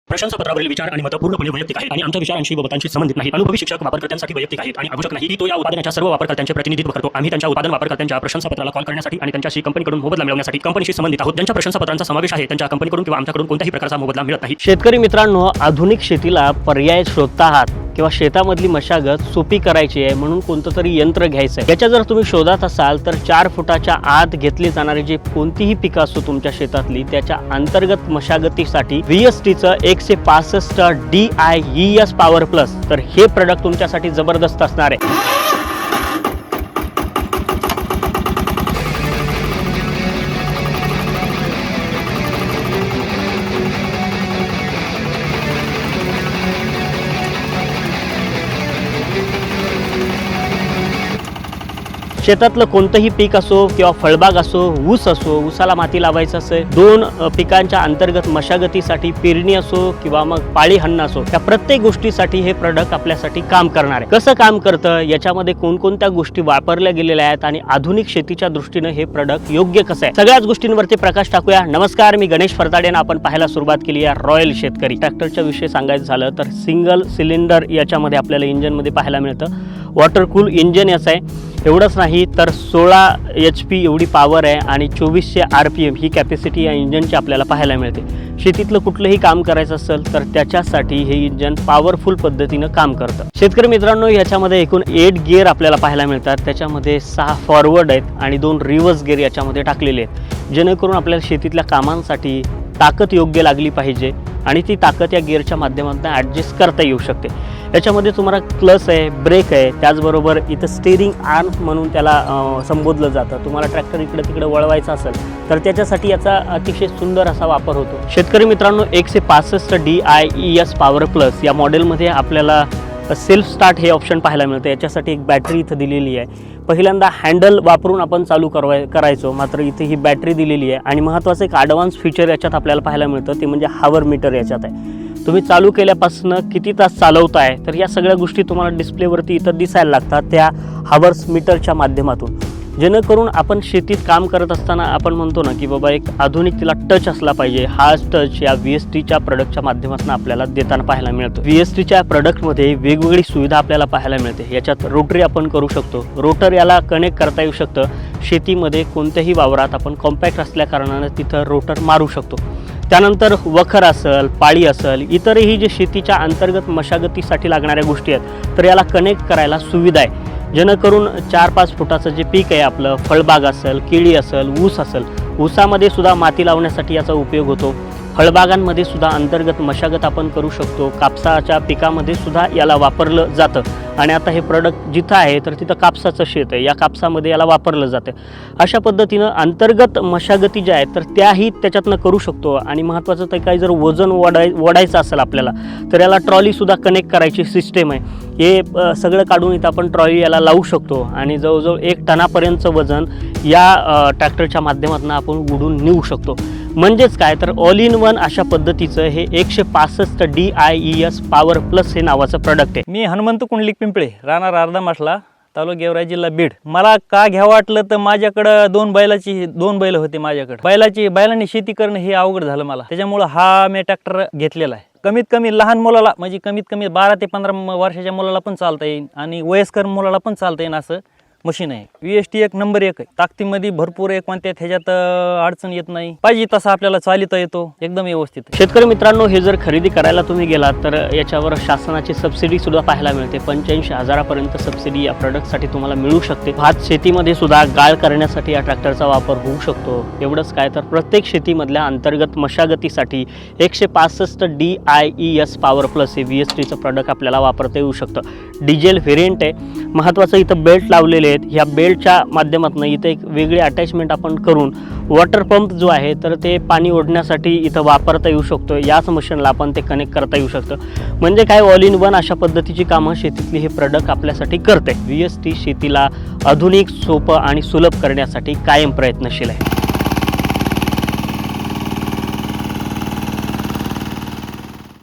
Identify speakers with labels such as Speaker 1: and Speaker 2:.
Speaker 1: प्रशंसापत्रावरील विचार आणि मतं पूर्णपणे वैयक्तिक आहेत आणि आमच्या विचारांशी व मतांशी संबंधित नाहीत. अनुभवी शिक्षक वापरकर्त्यांसाठी वैयक्तिक आहेत आणि आवश्यक नाही की तो या उत्पादनाच्या सर्व वापरकर्त्यांचे प्रतिनिधित्व करतो. आम्ही त्यांच्या उत्पादन वापरकर्त्यांच्या प्रशंसापत्राला कॉल करण्यासाठी आणि त्यांच्याशी कंपनीकडून मोबदला मिळवण्यासाठी कंपनीशी संबंधित आहोत. ज्यांच्या प्रशंसापत्रांचा समावेश आहे त्यांच्या कंपनीकडून किंवा आमच्याकडून कोणत्याही प्रकारचा मोबदला मिळत नाही.
Speaker 2: शेतकरी मित्रांनो, आधुनिक शेतीला पर्याय शोधता आहात किंवा शेतामधली मशागत सोपी करायची आहे म्हणून कोणतं तरी यंत्र घ्यायचं आहे. याच्या जर तुम्ही शोधात असाल तर 4 फुटाच्या आत घेतली जाणारी जी कोणतीही पिकं असो तुमच्या शेतातली त्याच्या अंतर्गत मशागतीसाठी VSTचं 165 DIES पॉवर प्लस तर हे प्रोडक्ट तुमच्यासाठी जबरदस्त असणार आहे. शेतातलं कोणतंही पीक असो किंवा फळबाग असो, ऊस असो, ऊसाला माती लावायचं असेल, 2 पिकांच्या अंतर्गत मशागतीसाठी पेरणी असो किंवा मग पाळी हन्न असो, त्या प्रत्येक गोष्टीसाठी हे प्रोडक्ट आपल्यासाठी काम करणार आहे. कसं काम करतं, याच्यामध्ये कोणकोणत्या गोष्टी वापरल्या गेलेल्या आहेत आणि आधुनिक शेतीच्या दृष्टीने हे प्रोडक्ट योग्य कसं आहे, सगळ्याच गोष्टींवरती प्रकाश टाकूया. नमस्कार, मी गणेश फरताडे आणि आपण पाहायला सुरुवात केली आहे रॉयल शेतकरी. ट्रॅक्टरच्या विषयी सांगायचं झालं तर सिंगल सिलेंडर याच्यामध्ये आपल्याला इंजनमध्ये पाहायला मिळतं. वॉटर कूल इंजन याचं आहे. एवढंच नाही तर 16 HP एवढी पॉवर आहे आणि 2400 RPM ही कॅपॅसिटी या इंजनची आपल्याला पाहायला मिळते. शेतीतलं कुठलंही काम करायचं असेल तर त्याच्यासाठी हे इंजन पॉवरफुल पद्धतीनं काम करतं. शेतकरी मित्रांनो, याच्यामध्ये एकूण 8 गिअर आपल्याला पाहायला मिळतात. त्याच्यामध्ये 6 फॉरवर्ड आहेत आणि 2 रिव्हर्स गिअर याच्यामध्ये टाकलेले आहेत, जेणेकरून आपल्याला शेतीतल्या कामांसाठी ताकद योग्य लागली पाहिजे आणि ती ताकद या गिअरच्या माध्यमातून ॲडजस्ट करता येऊ शकते. याच्यामध्ये तुम्हाला क्लच आहे, ब्रेक आहे, त्याचबरोबर इथं स्टेअरिंग आर्म म्हणून त्याला संबोधलं जातं. तुम्हाला ट्रॅक्टर इकडे तिकडे वळवायचा असेल तर त्याच्यासाठी याचा अतिशय सुंदर असा वापर होतो. शेतकरी मित्रांनो, 165 DIES पॉवर प्लस या मॉडेलमध्ये आपल्याला सेल्फ स्टार्ट हे ऑप्शन पाहायला मिळतं. याच्यासाठी एक बॅटरी इथं दिलेली आहे. पहिल्यांदा हँडल वापरून आपण चालू करायचो, मात्र इथे ही बॅटरी दिलेली आहे आणि महत्त्वाचं एक ॲडव्हान्स फीचर याच्यात आपल्याला पाहायला मिळतं, ते म्हणजे हावर मीटर याच्यात आहे. तुम्ही चालू केल्यापासून किती तास चालवताय तर या सगळ्या गोष्टी तुम्हाला डिस्प्लेवरती इथं दिसायला लागतात त्या हावर्स मीटरच्या माध्यमातून, जेणेकरून आपण शेतीत काम करत असताना आपण म्हणतो ना की बाबा एक आधुनिक तिला टच असला पाहिजे. हा टच या VSTच्या प्रोडक्टच्या माध्यमातून आपल्याला देताना पाहायला मिळतो. VSTच्या प्रोडक्टमध्ये वेगवेगळी सुविधा आपल्याला पाहायला मिळते. याच्यात रोटरी आपण करू शकतो. रोटर याला कनेक्ट करता येऊ शकतं. शेतीमध्ये कोणत्याही वावरात आपण कॉम्पॅक्ट असल्या कारणानं तिथं रोटर मारू शकतो. त्यानंतर वखर असेल, पाळी असेल, इतरही जे शेतीच्या अंतर्गत मशागतीसाठी लागणाऱ्या गोष्टी आहेत तर याला कनेक्ट करायला सुविधा आहे, जेणेकरून 4-5 फुटाचं जे पीक आहे आपलं, फळबाग असेल, केळी असेल, ऊस असेल, ऊसामध्ये सुद्धा माती लावण्यासाठी याचा उपयोग होतो. फळबागांमध्ये सुद्धा अंतर्गत मशागत आपण करू शकतो. कापसाच्या पिकामध्ये सुद्धा याला वापरलं जातं आणि आता हे प्रोडक्ट जिथं आहे तर तिथं कापसाचं शेत आहे, या कापसामध्ये याला वापरलं जातं. अशा पद्धतीनं अंतर्गत मशागती ज्या आहेत तर त्याही त्याच्यातनं करू शकतो. आणि महत्त्वाचं तर काही जर वजन ओढायचं असेल आपल्याला तर याला ट्रॉलीसुद्धा कनेक्ट करायची सिस्टीम आहे. हे सगळं काढून इथं आपण ट्रॉली याला लावू शकतो आणि जवळजवळ 1 टनापर्यंतचं वजन या ट्रॅक्टरच्या माध्यमातून आपण उडून नेऊ शकतो. म्हणजेच काय तर ऑल इन वन अशा पद्धतीचं हे 165 DIES पॉवर प्लस हे नावाचं प्रोडक्ट आहे.
Speaker 3: मी हनुमंत कुंडलिक पिंपळे, राहणार अर्धामासला, तालुका गेवराई, जिल्हा बीड. मला का घ्यावं वाटलं तर माझ्याकडं 2 बैल होते. बैलांनी शेती करणं हे अवघड झालं मला. त्याच्यामुळं हा मी ट्रॅक्टर घेतलेला आहे. कमीत कमी लहान मुलाला म्हणजे कमीत कमी 12 ते 15 वर्षाच्या मुलाला पण चालता येईल आणि वयस्कर मुलाला पण चालता येईल असं मशीन आहे. VST 1 नंबर 1 आहे. ताकदीमध्ये भरपूर आहे, कोणत्यात ह्याच्यात अडचण येत नाही. पाहिजे तसा आपल्याला चालिता येतो, एकदम व्यवस्थित.
Speaker 2: शेतकरी मित्रांनो, हे जर खरेदी करायला तुम्ही गेलात तर याच्यावर शासनाची सबसिडी सुद्धा पाहायला मिळते. 85,000पर्यंत सबसिडी या प्रोडक्टसाठी तुम्हाला मिळू शकते. भात शेतीमध्ये सुद्धा गाळ करण्यासाठी या ट्रॅक्टरचा वापर होऊ शकतो. एवढंच काय तर प्रत्येक शेतीमधल्या अंतर्गत मशागतीसाठी 165 DIES पॉवर प्लस हे VSTचं प्रोडक्ट आपल्याला वापरता येऊ शकतं. डिझेल व्हेरियंट आहे. महत्त्वाचं इथं बेल्ट लावलेले आहेत. ह्या बेल्टच्या माध्यमातून इथं एक वेगळी अटॅचमेंट आपण करून वॉटर पंप जो आहे तर ते पाणी ओढण्यासाठी इथं वापरता येऊ शकतो. याच मशीनला आपण ते कनेक्ट करता येऊ शकतं. म्हणजे काय ऑल इन वन अशा पद्धतीची कामं शेतीतली हे प्रोडक्ट आपल्यासाठी करते. VST शेतीला आधुनिक, सोपं आणि सुलभ करण्यासाठी कायम प्रयत्नशील आहे.